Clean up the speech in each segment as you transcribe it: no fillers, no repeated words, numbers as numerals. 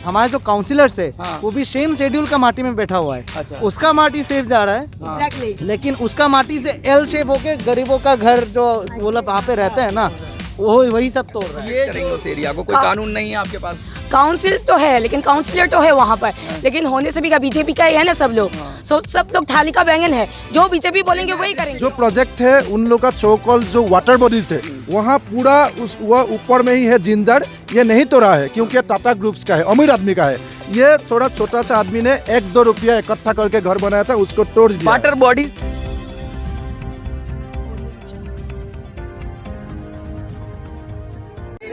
हमारे जो काउंसिलर्स है हाँ। वो भी सेम शेड्यूल का माटी में बैठा हुआ है। अच्छा। उसका माटी सेफ जा रहा है एग्जैक्टली। लेकिन उसका माटी से एल शेप होके गरीबों का घर जो वो लोग वहाँ पे रहते हैं ना वो वही सब तोड़ रहा है। ये करेंगे उस एरिया को, कोई कानून नहीं है आपके पास? काउंसिल तो है लेकिन काउंसिलर तो है वहाँ पर, लेकिन होने से भी क्या बीजेपी का ही है ना सब लोग। सब लोग थाली का बैंगन है, जो बीजेपी बोलेंगे वही करेंगे। जो प्रोजेक्ट है उन लोग का चौकल जो वाटर बॉडीज है वहाँ पूरा उस वह ऊपर में ही है जिंजर, ये नहीं तोड़ा है क्योंकि टाटा ग्रुप्स का है, अमीर आदमी का है। ये थोड़ा छोटा सा आदमी ने 1-2 रुपया इकट्ठा करके घर बनाया था, उसको तोड़ दिया। वाटर बॉडी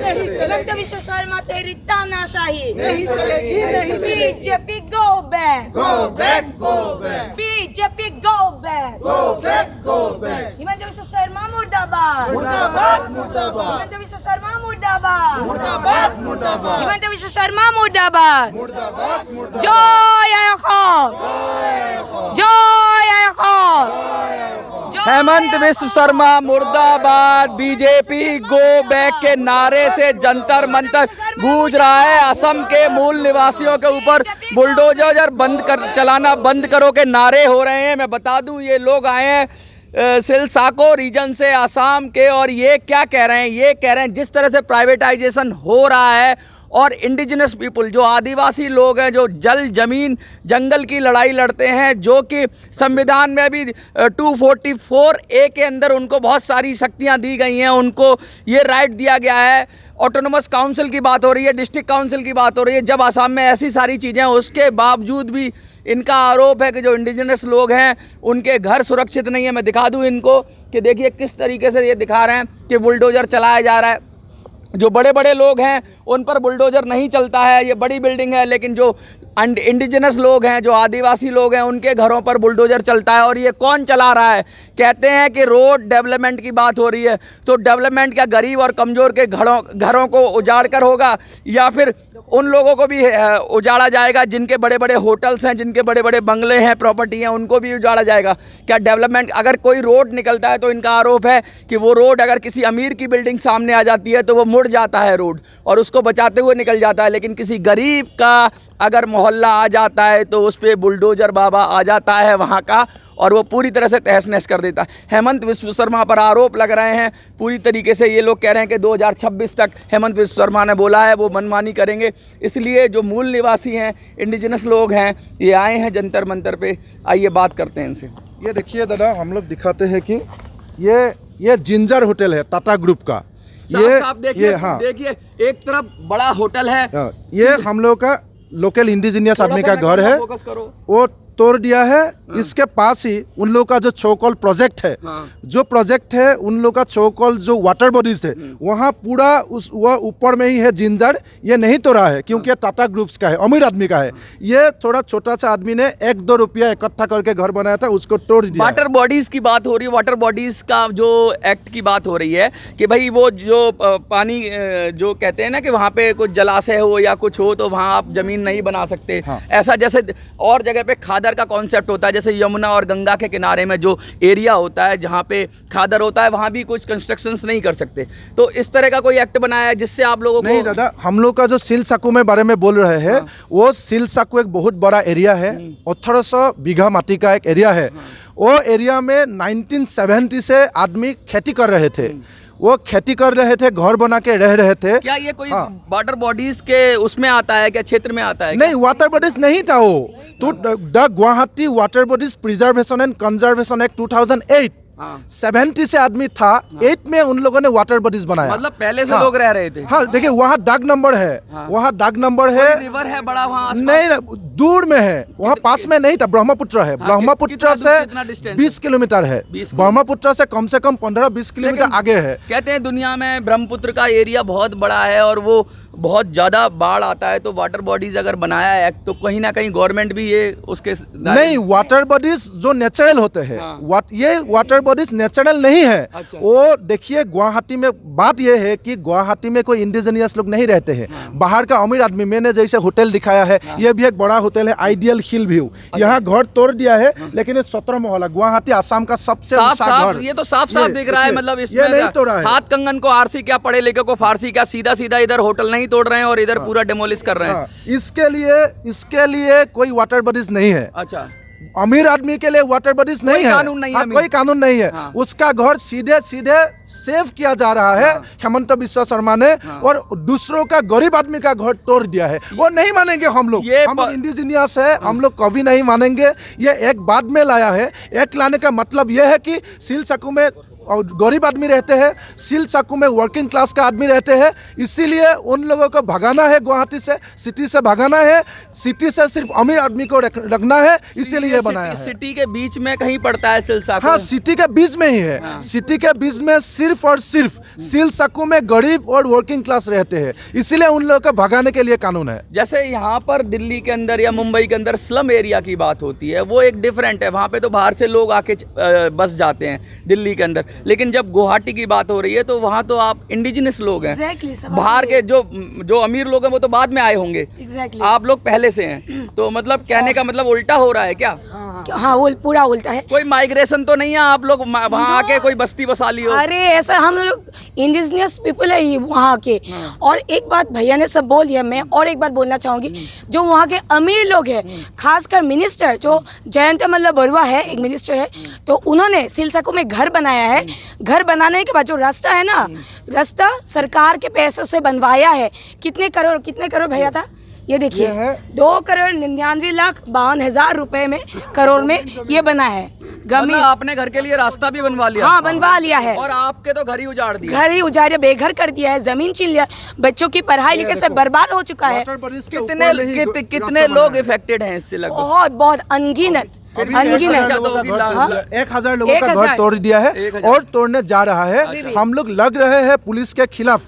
हिमंत विश्व शर्मा तेरी तानाशाही नहीं चलेगी, नहीं BJP go back, go back, go back, BJP go back, go back, go back. Himanta विश्व शर्मा मुर्दाबाद, मुर्दाबाद, मुर्दाबाद, हिमंत विश्व शर्मा मुर्दाबाद, मुर्दाबाद, मुर्दाबाद, हिमंत विश्व शर्मा मुर्दाबाद, मुर्दाबाद, मुर्दाबाद। जय आखों, जय आखों। हेमंत विश्व शर्मा मुर्दाबाद, बीजेपी गो बैक के नारे से जंतर मंतर गूंज रहा है। असम के मूल निवासियों के ऊपर बुलडोजर चलाना बंद करो के नारे हो रहे हैं। मैं बता दूं ये लोग आए हैं सिलसाको रीजन से, आसाम के, और ये क्या कह रहे हैं? ये कह रहे हैं जिस तरह से प्राइवेटाइजेशन हो रहा है और इंडिजिनस पीपल जो आदिवासी लोग हैं जो जल जमीन जंगल की लड़ाई लड़ते हैं, जो कि संविधान में अभी 244A के अंदर उनको बहुत सारी शक्तियां दी गई हैं, उनको ये राइट दिया गया है। ऑटोनोमस काउंसिल की बात हो रही है, डिस्ट्रिक्ट काउंसिल की बात हो रही है। जब आसाम में ऐसी सारी चीज़ें हैं उसके बावजूद भी इनका आरोप है कि जो इंडिजिनस लोग हैं उनके घर सुरक्षित नहीं है। मैं दिखा दूं इनको कि देखिए किस तरीके से ये दिखा रहे हैं कि बुलडोज़र चलाया जा रहा है। जो बड़े बड़े लोग हैं उन पर बुलडोज़र नहीं चलता है, ये बड़ी बिल्डिंग है, लेकिन जो इंडिजिनस लोग हैं जो आदिवासी लोग हैं उनके घरों पर बुलडोज़र चलता है। और ये कौन चला रहा है? कहते हैं कि रोड डेवलपमेंट की बात हो रही है, तो डेवलपमेंट क्या गरीब और कमज़ोर के घरों को उजाड़ कर होगा या फिर उन लोगों को भी उजाड़ा जाएगा जिनके बड़े बड़े होटल्स हैं, जिनके बड़े बड़े बंगले हैं, प्रॉपर्टी हैं, उनको भी उजाड़ा जाएगा? क्या डेवलपमेंट अगर कोई रोड निकलता है तो इनका आरोप है कि वो रोड अगर किसी अमीर की बिल्डिंग सामने आ जाती है तो वो मुड़ जाता है रोड और उसको बचाते हुए निकल जाता है, लेकिन किसी गरीब का अगर मोहल्ला आ जाता है तो उस पर बुलडोज़र बाबा आ जाता है वहाँ का और वो पूरी तरह से तहस नहस कर देता है। हेमंत विश्व शर्मा पर आरोप लग रहे हैं पूरी तरीके से। ये लोग कह रहे हैं कि 2026 तक हेमंत विश्व शर्मा ने बोला है वो मनमानी करेंगे, इसलिए जो मूल निवासी हैं इंडिजिनस लोग हैं ये आए हैं जंतर मंतर पे। आइए बात करते हैं इनसे। ये देखिए दादा, हम लोग दिखाते हैं कि ये जिंजर होटल है टाटा ग्रुप का। साफ देखिए, हाँ, देखिए एक तरफ बड़ा होटल है, ये हम लोग का लोकल इंडिजिनियस आदमी का घर है, वो तोड़ दिया है। इसके पास ही उन लोग का जो चौकल प्रोजेक्ट है, जो प्रोजेक्ट है उन लोग का चौकल जो वाटर बॉडीज है वहाँ पूरा वह ऊपर में ही है जिंजर, ये नहीं तोड़ा है क्योंकि टाटा ग्रुप्स का है, अमीर आदमी का है। ये थोड़ा छोटा सा आदमी ने 1-2 रुपया इकट्ठा करके घर बनाया था, उसको तोड़ दिया। वाटर बॉडीज की बात हो रही है, वाटर बॉडीज का जो एक्ट की बात हो रही है कि भाई वो जो पानी जो कहते हैं ना कि वहाँ पे कुछ जलाशय हो या कुछ हो तो वहाँ आप जमीन नहीं बना सकते। ऐसा जैसे और जगह पे खादर का कॉन्सेप्ट होता है, जैसे यमुना और गंगा के किनारे में जो एरिया होता है जहाँ पे खादर होता है वहाँ भी कुछ कंस्ट्रक्शंस नहीं कर सकते। तो इस तरह का कोई एक्ट बनाया है जिससे आप लोगों को? नहीं दादा, हम लोग का जो सिलसाको में बारे में बोल रहे हैं वो सिलसाको एक बहुत बड़ा एरिया है, 1800 बीघा माटी का एक एरिया है। वो एरिया में 1970 से आदमी खेती कर रहे थे, वो खेती कर रहे थे, घर बना के रह रहे थे। क्या ये कोई वाटर बॉडीज के उसमें आता है क्या, क्षेत्र में आता है? नहीं, वाटर बॉडीज नहीं था वो तो the Guwahati water bodies preservation and conservation act 2008 70 से आदमी था, 8 में उन लोगों ने वाटर बॉडीज बनाया। मतलब पहले से लोग रह रहे थे। हाँ, देखिए वहाँ डाक नंबर है, वहाँ डाक नंबर है, रिवर है बड़ा वहाँ नहीं दूर में है, वहाँ पास में नहीं था। ब्रह्मपुत्र है, ब्रह्मपुत्र से 20 किलोमीटर है, ब्रह्मपुत्र से कम 15-20 किलोमीटर आगे है। कहते हैं दुनिया में ब्रह्मपुत्र का एरिया बहुत बड़ा है और वो बहुत ज़्यादा बाढ़ आता है, तो वाटर बॉडीज अगर बनाया है तो कहीं ना कहीं गवर्नमेंट भी ये उसके नहीं, वाटर बॉडीज जो नेचुरल होते हैं, ये वाटर बॉडीज नेचुरल नहीं है। अच्छा। वो देखिए गुवाहाटी में बात ये है कि गुवाहाटी में कोई इंडिजिनियस लोग नहीं रहते हैं, बाहर का अमीर आदमी। मैंने जैसे होटल दिखाया है, ये भी एक बड़ा होटल है, आइडियल हिल व्यू। यहाँ घर तोड़ दिया है लेकिन ये 17 मोहल्ला, गुवाहाटी आसाम का सबसे ऊंचा घर। ये तो साफ साफ दिख रहा है, मतलब ये नहीं तोड़ा है। हाथ कंगन को आरसी क्या, पढ़े लिखे को फारसी क्या, सीधा सीधा इधर होटल नहीं ही तोड़ रहे हैं और इधर पूरा डेमोलिश कर रहे हैं। हाँ, इसके लिए कोई वाटर बॉडीज नहीं है। अच्छा, अमीर आदमी के लिए वाटर बॉडीज नहीं है, कानून नहीं है, हाँ, कोई कानून नहीं है। हाँ। उसका घर सीधे सीधे सेव किया जा रहा है हेमंत बिस्वा शर्मा ने, और दूसरों का गरीब आदमी का घर तोड़ दिया है। वो नहीं मानेंगे हम लोग इंडिजीनियस है, हम लोग कभी नहीं मानेंगे। ये एक बाद में लाया है। एक लाने का मतलब ये है कि सिल सकू में और गरीब आदमी रहते हैं, सिल सकू में वर्किंग क्लास का आदमी रहते हैं, इसीलिए उन लोगों को भगाना है गुवाहाटी से, सिटी से भगाना है। सिटी से सिर्फ अमीर आदमी को रखना है, इसीलिए ये बनाया है। सिटी के बीच में कहीं पड़ता है सिल सकू? हाँ, सिटी के बीच में ही है। सिटी के बीच में सिर्फ और सिर्फ सिल सकू में गरीब और वर्किंग क्लास रहते हैं, इसीलिए उन लोगों को भगाने के लिए कानून है। जैसे यहाँ पर दिल्ली के अंदर या मुंबई के अंदर स्लम एरिया की बात होती है, वो एक डिफरेंट है। वहाँ पे तो बाहर से लोग आके बस जाते हैं दिल्ली के अंदर, लेकिन जब गुवाहाटी की बात हो रही है तो वहाँ तो आप इंडिजिनस लोग हैं। Exactly, बाहर के जो अमीर लोग हैं वो तो बाद में आए होंगे। Exactly. आप लोग पहले से हैं, तो मतलब कहने का मतलब उल्टा हो रहा है क्या? हाँ, वो पूरा उल्टा है। कोई माइग्रेशन तो नहीं है, आप लोग वहाँ आके कोई बस्ती बसा ली हो? अरे ऐसा, हम लोग इंडिजिनियस पीपल है वहाँ के। और एक बात भैया ने सब बोल दिया, मैं और एक बात बोलना चाहूँगी। जो वहाँ के अमीर लोग हैं, खासकर मिनिस्टर जो जयंत मल्ल बरुआ है, एक मिनिस्टर है, तो उन्होंने सिल सकू में घर बनाया है। घर बनाने के बाद जो रास्ता है ना, रास्ता सरकार के पैसों से बनवाया है। कितने करोड़ भैया था? ये देखिए, 2,99,52,000 रुपए में करोड़ में ये बना है। मतलब आपने घर के लिए रास्ता भी बनवा लिया? हाँ, बनवा लिया है। और आपके तो घर ही उजाड़ दिया? घर ही उजाड़, बेघर कर दिया है, जमीन छीन लिया, बच्चों की पढ़ाई लिखाई सब बर्बाद हो चुका है। कितने लोग इफेक्टेड हैं इससे? लगभग बहुत अनगिनत 1,000 लोगों का घर तोड़ दिया है और तोड़ने जा रहा है। हम लोग लग रहे हैं पुलिस के खिलाफ,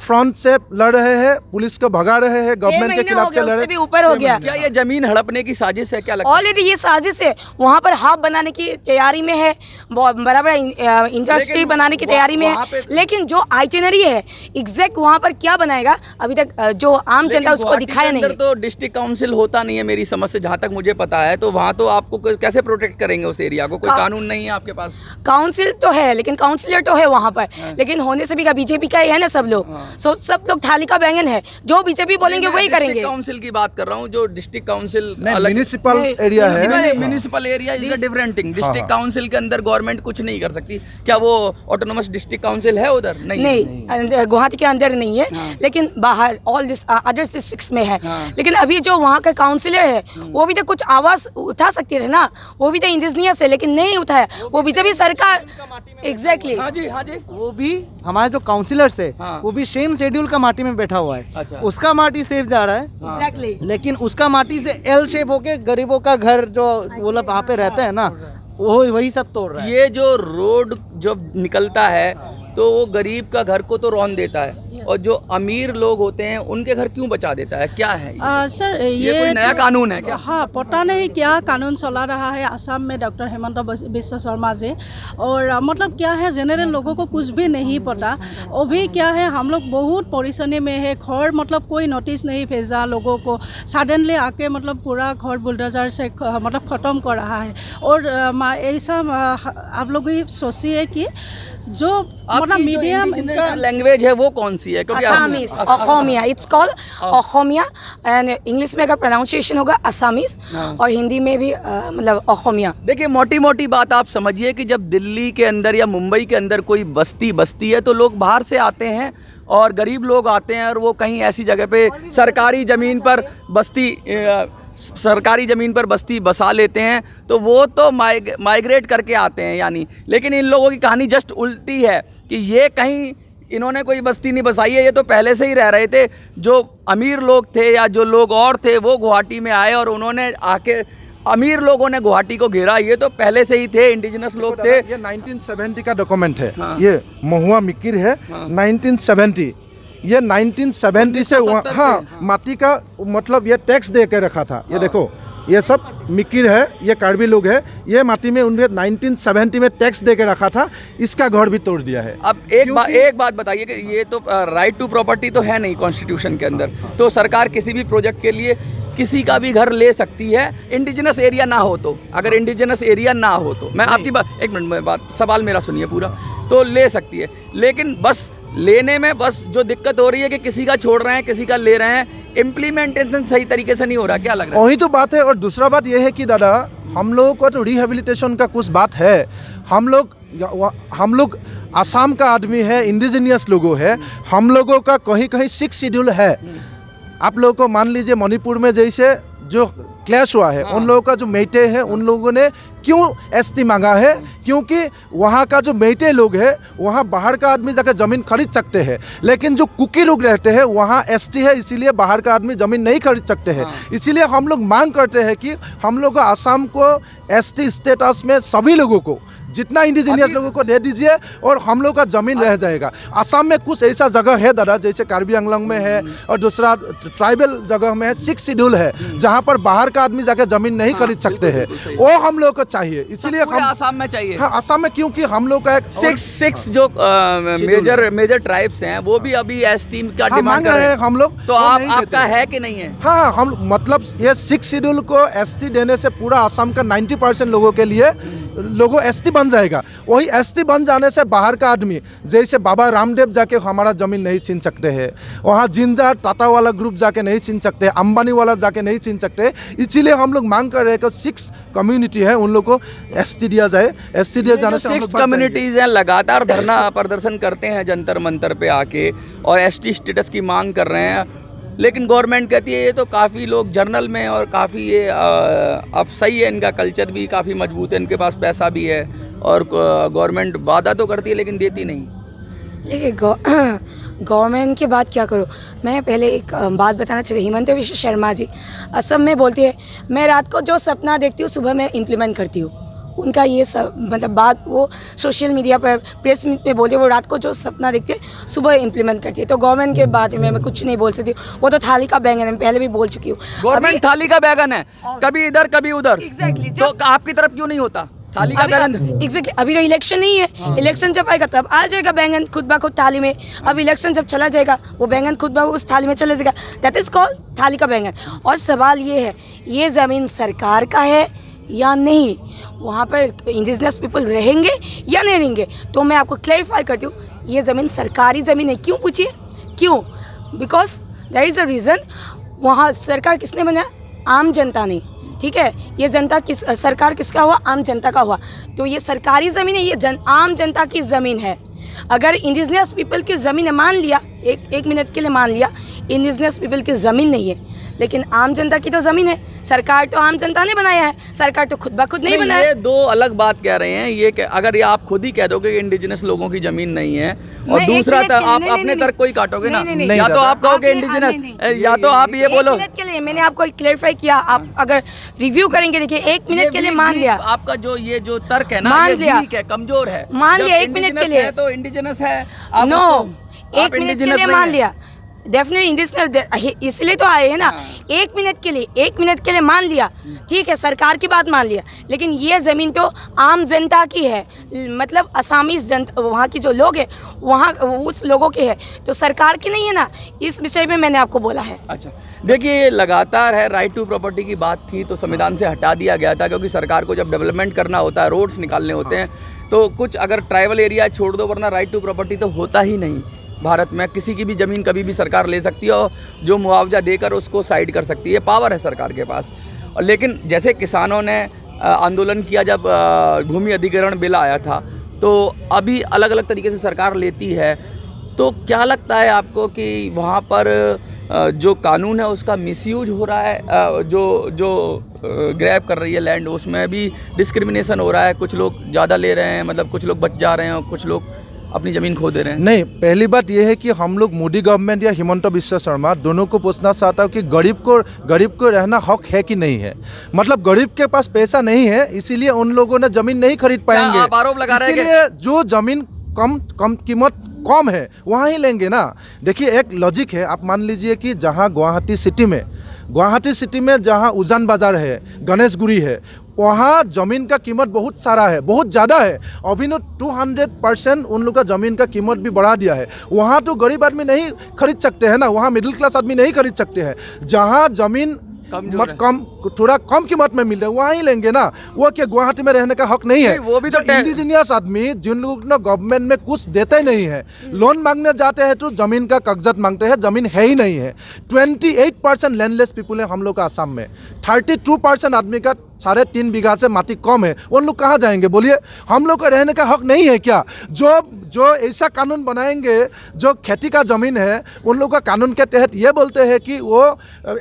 फ्रंट से लड़ रहे हैं, पुलिस को भगा रहे हैं, गवर्नमेंट के खिलाफ से लड़ रहे हैं। ऊपर हो गया। क्या ये जमीन हड़पने की साजिश है? क्या लगता है? ऑलरेडी ये साजिश है। वहाँ पर हाफ बनाने की तैयारी में है, बड़ा बड़ा इंडस्ट्री बनाने की तैयारी में है, लेकिन जो आइटिनरी है एग्जैक्ट वहाँ पर क्या बनाएगा अभी तक जो आम जनता उसको दिखाया नहीं। तो डिस्ट्रिक्ट काउंसिल होता नहीं है मेरी समझ से, जहाँ तक मुझे पता है। तो वहाँ तो आपको कैसे प्रोटेक्ट करेंगे उस एरिया को? कोई कानून नहीं है आपके पास? काउंसिल तो है, लेकिन काउंसिलर तो है वहाँ पर, लेकिन होने से भी का बीजेपी का ही है ना सब लोग। सब लोग थाली का बैंगन है, जो बीजेपी बोलेंगे वही करेंगे। काउंसिल की बात कर रहा हूँ, जो डिस्ट्रिक्ट काउंसिल म्युनिसिपल एरिया है। Municipal area is a different thing. District council के अंदर गवर्नमेंट कुछ नहीं कर सकती। क्या वो ऑटोनोमस डिस्ट्रिक्ट काउंसिल है उधर? नहीं, गुवाहाटी के अंदर नहीं है, लेकिन बाहर ऑल अदर डिस्ट्रिक्ट्स में है। लेकिन अभी जो वहाँ का काउंसिलर है वो भी तो कुछ आवाज उठा सकती है ना, वो भी तो इंडिजिनियस है, लेकिन नहीं उठाया। वो बीजेपी सरकार एग्जैक्टली। हाँ जी, हाँ जी। वो भी हमारे जो काउंसिलर्स है वो भी सेम शेड्यूल का माटी में बैठा हुआ है। अच्छा। उसका माटी सेफ जा रहा है एग्जैक्टली, लेकिन उसका माटी से एल शेप होके गरीबों का घर जो वो लोग वहाँ पे रहते हैं ना, वो वही सब तोड़ रहा है। ये जो रोड जब निकलता है तो वो गरीब का घर को तो रौन देता है, और जो अमीर लोग होते हैं उनके घर क्यों बचा देता है? क्या है ये? सर ये कोई नया कानून है क्या? हाँ, पता नहीं क्या कानून चला रहा है असम में डॉक्टर हेमंत बिस्वा शर्मा जी। और मतलब क्या है, जनरल लोगों को कुछ भी नहीं पता। अभी क्या है, हम लोग बहुत परेशानी में है। घर मतलब कोई नोटिस नहीं भेजा लोगों को, सडनली आके मतलब पूरा घर बुलडोजर से मतलब ख़त्म कर रहा है। और ऐसा आप लोग भी सोचिए कि जो मतलब मीडियम लैंग्वेज है वो कौन सी है? Assamese, Ahomiya, it's called Ahomiya, and English में अगर प्रोनाउंसिएशन होगा असामीज, और हिंदी में भी मतलब अहोमिया। देखिए, मोटी मोटी बात आप समझिए कि जब दिल्ली के अंदर या मुंबई के अंदर कोई बस्ती है तो लोग बाहर से आते हैं और गरीब लोग आते हैं, और वो कहीं ऐसी जगह पे सरकारी ज़मीन पर बस्ती बसा लेते हैं, तो वो तो माइग्रेट करके आते हैं यानी। लेकिन इन लोगों की कहानी जस्ट उल्टी है कि ये कहीं इन्होंने कोई बस्ती नहीं बसाई है, ये तो पहले से ही रह रहे थे। जो अमीर लोग थे या जो लोग और थे वो गुवाहाटी में आए और उन्होंने आके, अमीर लोगों ने गुवाहाटी को घेरा। ये तो पहले से ही थे, इंडिजिनस लोग थे। ये 1970 का डॉक्यूमेंट है। ये महुआ मिकिर है। 1970, ये 1970 से हाँ माटी का मतलब ये टैक्स दे के रखा था। ये देखो, ये सब मिकिर है, ये कार्बी लोग है। ये माटी में उन्हें 1970 में टैक्स दे के रखा था, इसका घर भी तोड़ दिया है। अब एक बात बताइए कि ये तो राइट टू प्रॉपर्टी तो है नहीं कॉन्स्टिट्यूशन के अंदर, तो सरकार किसी भी प्रोजेक्ट के लिए किसी का भी घर ले सकती है, इंडिजिनस एरिया ना हो तो। अगर इंडिजिनस एरिया ना हो तो, मैं आपकी बात, एक मिनट में बात, सवाल मेरा सुनिए पूरा, तो ले सकती है। लेकिन बस लेने में बस जो दिक्कत हो रही है कि किसी का छोड़ रहे हैं, किसी का ले रहे हैं, इम्प्लीमेंटेशन सही तरीके से नहीं हो रहा। क्या लग रहा है? वही तो बात है। और दूसरा बात यह है कि दादा, हम लोगों को तो रिहेबिलिटेशन का कुछ बात है। हम लोग आसाम का आदमी है, इंडिजिनियस लोगों है, हम लोगों का कहीं कहीं 6 शेड्यूल है। आप लोगों को मान लीजिए मणिपुर में जैसे जो क्लैश हुआ है, उन लोगों का जो मेटे है, उन लोगों ने क्यों एसटी मांगा है? क्योंकि वहाँ का जो मेटे लोग है, वहाँ बाहर का आदमी जाकर ज़मीन खरीद सकते हैं, लेकिन जो कुकी लोग रहते हैं वहाँ एसटी है, इसीलिए बाहर का आदमी ज़मीन नहीं खरीद सकते हैं। इसीलिए हम लोग मांग करते हैं कि हम लोग आसाम को एसटी स्टेटस में सभी लोगों को, जितना इंडिजिनियस लोगों को दे दीजिए और हम लोग का ज़मीन रह जाएगा। आसाम में कुछ ऐसा जगह है दादा, जैसे कार्बी आंगलोंग में है और दूसरा ट्राइबल जगह में है, 6 शेड्यूल है, जहाँ पर बाहर का आदमी जाकर ज़मीन नहीं खरीद सकते हैं। वो हम लोग को चाहिए, इसलिए हम आसाम में चाहिए। हाँ, आसाम में, क्योंकि हम लोग का एक 6 जो मेजर ट्राइब्स हैं वो भी अभी एसटी का हाँ, डिमांड मांग कर रहे हैं हम लोग। तो आपका है कि नहीं है? हाँ, हम मतलब ये 6 शेड्यूल को एसटी देने से पूरा आसाम का 90% लोगों के लिए लोगों एसटी बन जाएगा। वही एसटी बन जाने से बाहर का आदमी, जैसे बाबा रामदेव जाके हमारा ज़मीन नहीं छीन सकते हैं, वहाँ जिंदा टाटा वाला ग्रुप जाके नहीं छीन सकते, अंबानी वाला जाके नहीं छीन सकते। इसीलिए हम लोग मांग कर रहे हैं कि 6 कम्युनिटी है, उन लोग को एसटी दिया जाए। एसटी दिया जाने से 6 कम्युनिटीज़ हैं, लगातार धरना प्रदर्शन करते हैं जंतर मंतर पे आके और एसटी स्टेटस की मांग कर रहे हैं, लेकिन गवर्नमेंट कहती है ये तो काफ़ी लोग जर्नल में और काफ़ी ये अब सही है, इनका कल्चर भी काफ़ी मजबूत है, इनके पास पैसा भी है और गवर्नमेंट वादा तो करती है लेकिन देती नहीं। देखिए गवर्नमेंट की बात क्या करो, मैं पहले एक बात बताना चाहिए। हिमंता बिस्वा शर्मा जी असम में बोलती है, मैं रात को जो सपना देखती हूँ सुबह मैं इम्प्लीमेंट करती हूँ। उनका ये सब मतलब बात वो सोशल मीडिया पर प्रेस मीट में बोलते हैं, वो रात को जो सपना देखते हैं सुबह इम्प्लीमेंट करती है। तो गवर्नमेंट के बारे में मैं कुछ नहीं बोल सकती हूँ, वो तो थाली का बैंगन है, मैं पहले भी बोल चुकी हूँ। गवर्नमेंट थाली का बैगन है, कभी इधर कभी उधर। एग्जैक्टली, तो आपकी तरफ क्यों नहीं होता थाली का बैगन? एग्जैक्टली, अभी तो इलेक्शन नहीं है। इलेक्शन जब आएगा तब आ जाएगा बैंगन खुद ब खुद थाली में। अब इलेक्शन जब चला जाएगा वो बैंगन खुद ब उस थाली में चला जाएगा। दैट इज कॉल्ड थाली का बैंगन। और सवाल ये है, ये ज़मीन सरकार का है या नहीं, वहाँ पर इंडिजिनस पीपल रहेंगे या नहीं रहेंगे? तो मैं आपको क्लैरिफाई करती हूँ, ये ज़मीन सरकारी ज़मीन है। क्यों पूछिए क्यों? Because there is a reason. वहाँ सरकार किसने बनाया? आम जनता ने। ठीक है, ये जनता सरकार किसका हुआ? आम जनता का हुआ। तो ये सरकारी ज़मीन है, ये आम जनता की ज़मीन है। अगर इंडिजिनस पीपल की ज़मीन है, मान लिया एक मिनट के लिए मान लिया इंडिजिनस पीपल की ज़मीन नहीं है, लेकिन आम जनता की तो ज़मीन है। सरकार तो आम जनता ने बनाया है, सरकार तो खुद ब खुद नहीं बनाया। ये दो अलग बात कह रहे हैं। ये कि अगर ये आप खुद ही कह दोगे कि इंडिजिनस लोगों की ज़मीन नहीं है और दूसरा आप अपने तर्क को ही काटोगे ना, या तो आप कहोगे इंडिजिनस, या तो आप ये बोलो। 1 मिनट के लिए मैंने आपको क्लैरिफाई किया, आप अगर रिव्यू करेंगे, देखिए 1 मिनट के लिए मान लिया आपका ये जो तर्क है ना, मान ये लिया, वीक है, कमजोर है। मान लिया 1 मिनट के लिए तो इंडिजिनस है। नो, 1 मिनट के लिए मान लिया डेफिनेटली इंडिजिनस, इसलिए तो आए हैं ना। 1 मिनट के लिए मान लिया, ठीक है, सरकार की बात मान लिया, लेकिन ये ज़मीन तो आम जनता की है, मतलब असामीज जनता, वहाँ की जो लोग हैं वहाँ उस लोगों के है, तो सरकार की नहीं है ना। इस विषय में मैंने आपको बोला है। अच्छा, देखिए लगातार है, राइट टू प्रॉपर्टी की बात थी तो संविधान से हटा दिया गया था, क्योंकि सरकार को जब डेवलपमेंट करना होता है, रोड्स निकालने होते हैं, तो कुछ अगर ट्राइबल एरिया छोड़ दो, वरना राइट टू प्रॉपर्टी तो होता ही नहीं। भारत में किसी की भी ज़मीन कभी भी सरकार ले सकती है और जो मुआवजा देकर उसको साइड कर सकती है, पावर है सरकार के पास। और लेकिन जैसे किसानों ने आंदोलन किया जब भूमि अधिग्रहण बिल आया था, तो अभी अलग अलग तरीके से सरकार लेती है। तो क्या लगता है आपको कि वहाँ पर जो कानून है उसका मिसयूज हो रहा है? जो ग्रैब कर रही है लैंड, उसमें भी डिस्क्रिमिनेशन हो रहा है? कुछ लोग ज़्यादा ले रहे हैं, मतलब कुछ लोग बच जा रहे हैं और कुछ लोग अपनी ज़मीन खो दे रहे हैं। नहीं, पहली बात यह है कि हम लोग मोदी गवर्नमेंट या हिमंता बिस्वा शर्मा दोनों को पूछना चाहता हूँ कि गरीब को रहना हक है कि नहीं है। मतलब गरीब के पास पैसा नहीं है, इसीलिए उन लोगों ने ज़मीन नहीं खरीद पाएंगे। आप आरोप लगा रहे हैं इसीलिए जो ज़मीन कम कीमत कम है वहाँ ही लेंगे ना। देखिए, एक लॉजिक है। आप मान लीजिए कि जहाँ गुवाहाटी सिटी में जहाँ उजान बाज़ार है, गणेशगुरी है, वहाँ ज़मीन का कीमत बहुत सारा है, बहुत ज़्यादा है। अभी तो 200% उन लोग का ज़मीन का कीमत भी बढ़ा दिया है। वहाँ तो गरीब आदमी नहीं खरीद सकते हैं ना, वहाँ मिडिल क्लास आदमी नहीं खरीद सकते हैं। जहाँ ज़मीन कमजोर है। थोड़ा कम कीमत में मिल रहा है, वहाँ ही लेंगे ना। वो क्या गुवाहाटी में रहने का हक नहीं है? नहीं, वो भी तो जो इंडिजिनियस आदमी जिन लोग ना गवर्नमेंट में कुछ देते नहीं है, लोन मांगने जाते हैं तो जमीन का कागजात मांगते हैं, जमीन है ही नहीं है। 28% लैंडलेस पीपुल है हम लोग का आसाम में। 32% आदमी का 3.5 बीघा से माटी कम है। उन लोग कहाँ जाएंगे बोलिए? हम लोग का रहने का हक नहीं है क्या? जो ऐसा कानून बनाएंगे, जो खेती का ज़मीन है उन लोग का कानून के तहत ये बोलते हैं कि वो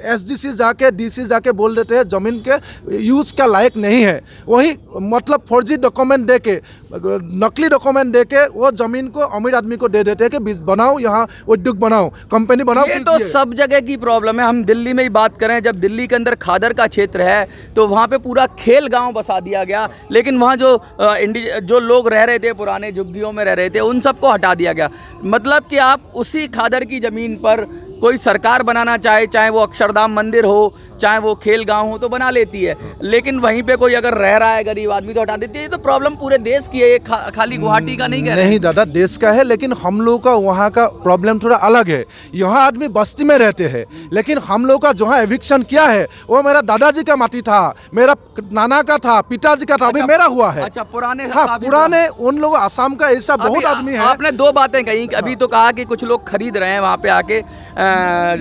SDC जाके DC जाके बोल देते हैं ज़मीन के यूज़ का लायक नहीं है। वही मतलब फर्जी डॉक्यूमेंट दे के, नकली डॉक्यूमेंट दे के वो ज़मीन को अमीर आदमी को दे देते हैं कि बनाओ, यहाँ उद्योग बनाओ, कंपनी बनाओ। ये तो सब जगह की प्रॉब्लम है। हम दिल्ली में ही बात करें, जब दिल्ली के अंदर खादर का क्षेत्र है तो वहाँ पे पूरा खेल गांव बसा दिया गया, लेकिन वहाँ जो लोग रह रहे थे, पुराने झुग्गियों में रह रहे थे, उन सबको हटा दिया गया। मतलब कि आप उसी खादर की ज़मीन पर कोई सरकार बनाना चाहे वो अक्षरधाम मंदिर हो, चाहे वो खेल गांव हो, तो बना लेती है, लेकिन वहीं पे कोई अगर रह रहा है गरीब आदमी तो हटा देती है। ये तो प्रॉब्लम पूरे देश की है, ये खाली गुवाहाटी का नहीं कह रहे। नहीं दादा, देश का है, लेकिन हम लोग का वहाँ का प्रॉब्लम थोड़ा अलग है। यहाँ आदमी बस्ती में रहते हैं, लेकिन हम लोग का जहाँ एविक्शन किया है वो मेरा दादाजी का माटी था, मेरा नाना का था, पिताजी का था, अभी मेरा हुआ है। अच्छा, पुराने, हाँ पुराने उन लोग आसाम का ऐसा बहुत आदमी है। आपने दो बातें कही, अभी तो कहा कि कुछ लोग खरीद रहे हैं वहाँ पे आके,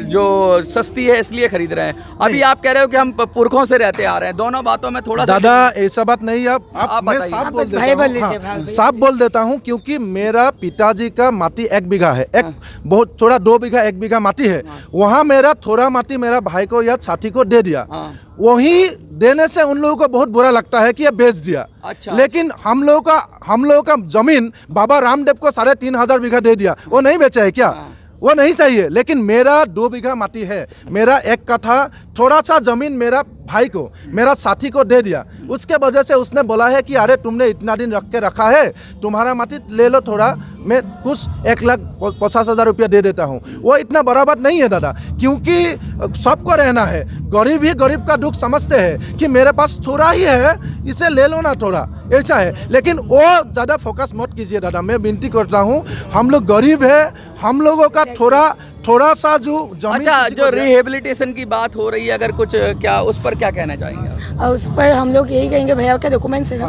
जो सस्ती है इसलिए खरीद रहे हैं। अभी आप कह रहे हो कि हम पुरखों से रहते आ रहे हैं। दोनों बातों में थोड़ा दादा ऐसा बात नहीं। आप मैं साफ बोल देता हूँ, हाँ, साफ बोल देता हूँ, क्योंकि मेरा पिताजी का माटी 1 बीघा है, एक बहुत थोड़ा 2 बीघा 1 बीघा माटी है। वहाँ मेरा थोड़ा माटी मेरा भाई को या साथी को दे दिया। वही देने से उन लोगों को बहुत बुरा लगता है कि ये बेच दिया। अच्छा। लेकिन हम लोगों का जमीन बाबा रामदेव को 3,500 बीघा दे दिया, वो नहीं बेचा है क्या? वो नहीं चाहिए। लेकिन मेरा 2 बीघा माटी है, मेरा 1 कट्ठा थोड़ा सा जमीन मेरा भाई को, मेरा साथी को दे दिया। उसके वजह से उसने बोला है कि अरे तुमने इतना दिन रख के रखा है, तुम्हारा माटी ले लो थोड़ा, मैं कुछ 1,50,000 रुपया दे देता हूँ। वो इतना बड़ा बात नहीं है दादा, क्योंकि सबको रहना है। गरीब ही गरीब का दुख समझते हैं कि मेरे पास थोड़ा ही है, इसे ले लो ना थोड़ा, ऐसा है। लेकिन वो ज़्यादा फोकस मत कीजिए दादा, मैं विनती करता हूँ। हम लोग गरीब है, हम लोगों का थोड़ा सा जो जमीन। अच्छा, जो रिहेबिलिटेशन की बात हो रही है, अगर कुछ क्या उस पर क्या कहना चाहेंगे? उस पर हम लोग यही कहेंगे, भैया के डॉक्यूमेंट्स है ना,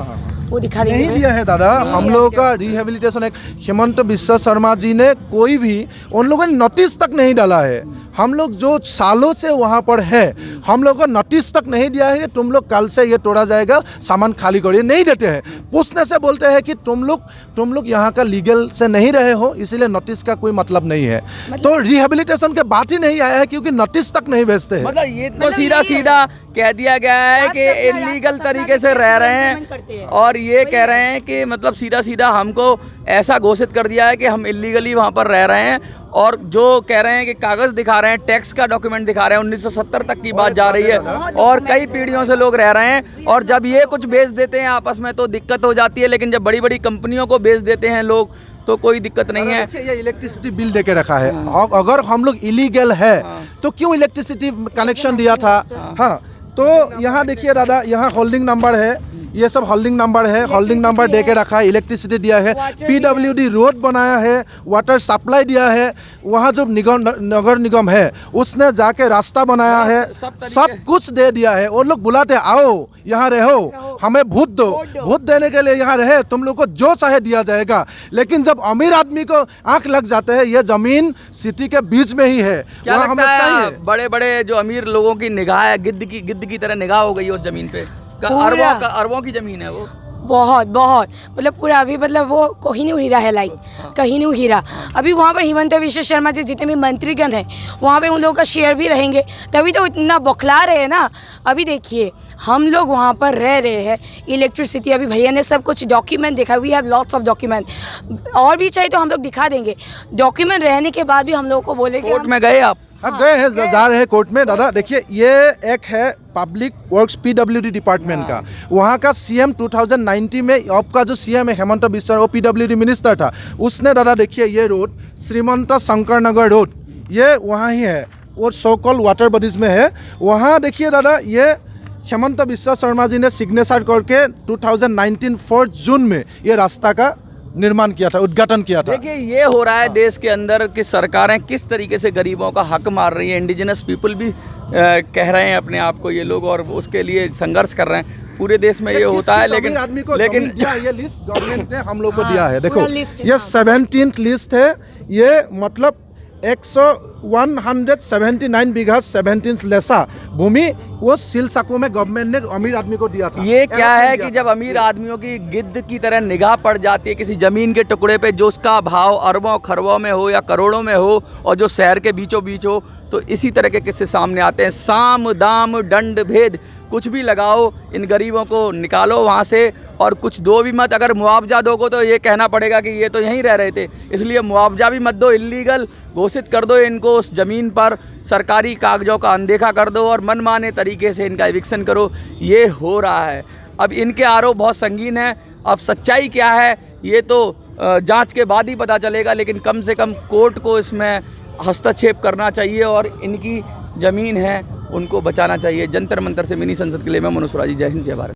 वो दिखा देंगे। नहीं दिया है दादा, हम लोगों का रिहेबिलिटेशन एक हिमंत बिस्वा शर्मा जी ने कोई भी उन लोगों ने नोटिस तक नहीं डाला है। हम लोग जो सालों से वहाँ पर है, हम लोग को नोटिस तक नहीं दिया है कि तुम लोग कल से ये तोड़ा जाएगा, सामान खाली करिए, नहीं देते हैं। पूछने से बोलते हैं कि तुम लोग यहाँ का लीगल से नहीं रहे हो, इसीलिए नोटिस का कोई मतलब नहीं है। तो रिहेबिलिटेशन के बात ही नहीं आया है, क्योंकि नोटिस तक नहीं भेजते हैं। मतलब ये तो सीधा कह दिया गया है कि इलीगल तरीके से रह रहे हैं, और ये कह रहे हैं कि मतलब सीधा हमको ऐसा घोषित कर दिया है कि हम इलीगली वहाँ पर रह रहे हैं। और जो कह रहे हैं कि कागज़ दिखा रहे हैं, टैक्स का डॉक्यूमेंट दिखा रहे हैं, 1970 तक की बात जा रही है, और कई पीढ़ियों से लोग रह रहे हैं। और जब ये कुछ बेच देते हैं आपस में तो दिक्कत हो जाती है, लेकिन जब बड़ी बड़ी कंपनियों को बेच देते हैं लोग तो कोई दिक्कत नहीं है। ये इलेक्ट्रिसिटी बिल दे के रखा है। अगर हम लोग इलीगल है तो क्यों इलेक्ट्रिसिटी कनेक्शन दिया था? हाँ, तो यहाँ देखिए दादा, यहाँ होल्डिंग नंबर है, ये सब होल्डिंग नंबर है, होल्डिंग नंबर दे के रखा है, इलेक्ट्रिसिटी दिया है, PWD रोड बनाया है, वाटर सप्लाई दिया है। वहाँ जो नगर निगम है उसने जाके रास्ता बनाया है, सब कुछ दे दिया है। वो लोग बुलाते आओ यहाँ रहो, हमें भूत दो, भूत देने के लिए यहाँ रहे, तुम लोग को जो चाहे दिया जाएगा। लेकिन जब अमीर आदमी को आंख लग जाते हैं, ये जमीन सिटी के बीच में ही है, वहाँ हमें चाहिए। बड़े बड़े जो अमीर लोगों की निगाह है, गिद्ध की तरह निगाह हो गई उस जमीन पे। अरबों की जमीन है वो, बहुत मतलब पूरा अभी मतलब वो कोहिनूर हीरा है, लाइक कोहिनूर हीरा। अभी वहाँ पर हिमंत बिस्वा शर्मा जी जितने भी मंत्रीगण हैं वहाँ पे उन लोगों का शेयर भी रहेंगे, तभी तो इतना बौखला रहे हैं ना। अभी देखिए हम लोग वहाँ पर रह रहे हैं, इलेक्ट्रिसिटी, अभी भैया ने सब कुछ डॉक्यूमेंट देखा, we have lots of document, और भी चाहिए तो हम लोग दिखा देंगे। डॉक्यूमेंट रहने के बाद भी हम लोगों को बोले कोर्ट में गए आप? हाँ गए हैं, जा रहे हैं कोर्ट में दादा। देखिए ये एक है पब्लिक वर्क्स PWD डिपार्टमेंट का, वहाँ का CM 2019 में अब का जो CM है हेमंत बिस्वा, वो PWD मिनिस्टर था। उसने दादा देखिए ये रोड श्रीमंत शंकर नगर रोड, ये वहाँ ही है, वो सोकल वाटर बॉडीज में है। वहाँ देखिए दादा, ये हेमंत बिस्वा शर्मा जी ने सिग्नेचर करके 2019 4 जून में ये रास्ता का निर्माण किया था, उद्घाटन किया था। देखिए ये हो रहा है देश के अंदर कि सरकारें किस तरीके से गरीबों का हक मार रही है। इंडिजिनस पीपल भी कह रहे हैं अपने आप को ये लोग, और उसके लिए संघर्ष कर रहे हैं। पूरे देश में ये होता है, लेकिन ये लिस्ट गवर्नमेंट ने हम लोग को दिया है। देखो पूरा लिस्ट है, ये 17th लिस्ट है। ये मतलब 179 बीघा 17 लेसा भूमि वो सिलसाको में गवर्नमेंट ने अमीर आदमी को दिया था। ये क्या है कि जब अमीर आदमियों की गिद्ध की तरह निगाह पड़ जाती है किसी जमीन के टुकड़े पे, जो उसका भाव अरबों खरबों में हो या करोड़ों में हो, और जो शहर के बीचों बीच हो, तो इसी तरह के किस्से सामने आते हैं। साम दाम दंड भेद कुछ भी लगाओ, इन गरीबों को निकालो वहाँ से, और कुछ दो भी मत। अगर मुआवजा दोगे तो ये कहना पड़ेगा कि ये तो यहीं रह रहे थे, इसलिए मुआवजा भी मत दो, इल्लीगल घोषित कर दो इनको उस ज़मीन पर, सरकारी कागजों का अनदेखा कर दो और मनमाने तरीके से इनका एविक्शन करो। ये हो रहा है। अब इनके आरोप बहुत संगीन है। अब सच्चाई क्या है ये तो जांच के बाद ही पता चलेगा, लेकिन कम से कम कोर्ट को इसमें हस्तक्षेप करना चाहिए और इनकी ज़मीन है उनको बचाना चाहिए। जंतर मंतर से मिनी संसद के लिए मैं मनुष्य राजी। जय हिंद, जय भारत।